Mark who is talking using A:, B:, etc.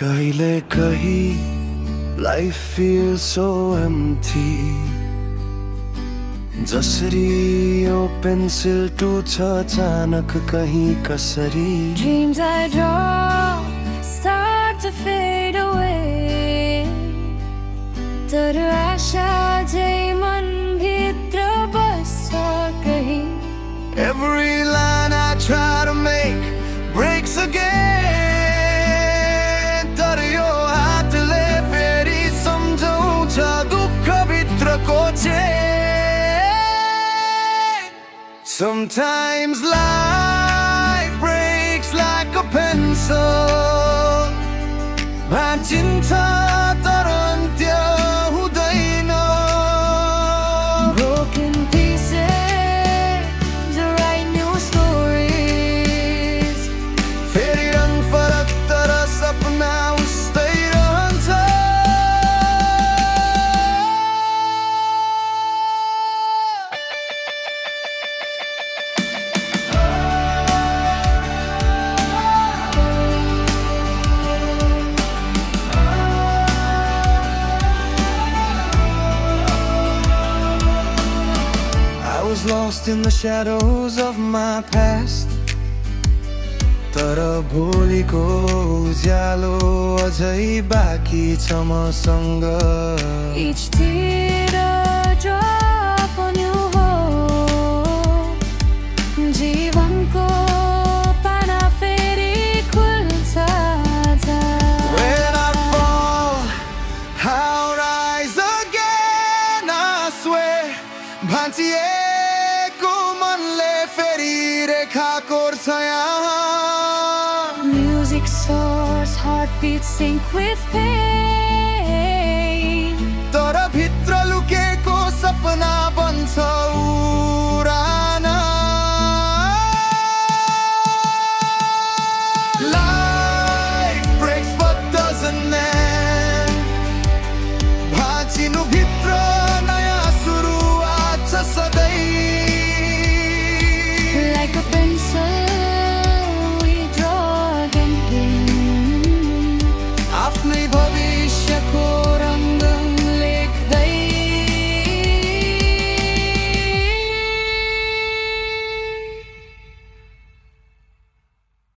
A: कहिले कहीं life feels so empty जसरी यो पेन्सिल टुट्छ अचानक कहीं कसरी
B: Dreams I draw start to fade away तर आशा जै मन भित्र बस्छ कहीं
A: Every line I try to make breaks again तर यो हातले फेरि सम्झाउँछ दुःख भित्रको chain Sometimes life breaks like a pencil भाँचिन्छ तर अन्त्य हुँदैन
B: Broken pieces write new stories
A: फेरि रङ फरक तर सपना उस्तै रहन्छ I was lost in the shadows of my past तर भोलिको उज्यालो अझै बाँकी छ मसँग
B: Each teardrop on you hope जीवनको पाना फेरि खुल्छ आजा
A: When I fall, I'll rise again, I swear भाँचिएको मनले फेरि रेखा कोर्छ यहाँ
B: Music soars, heartbeats sync with pain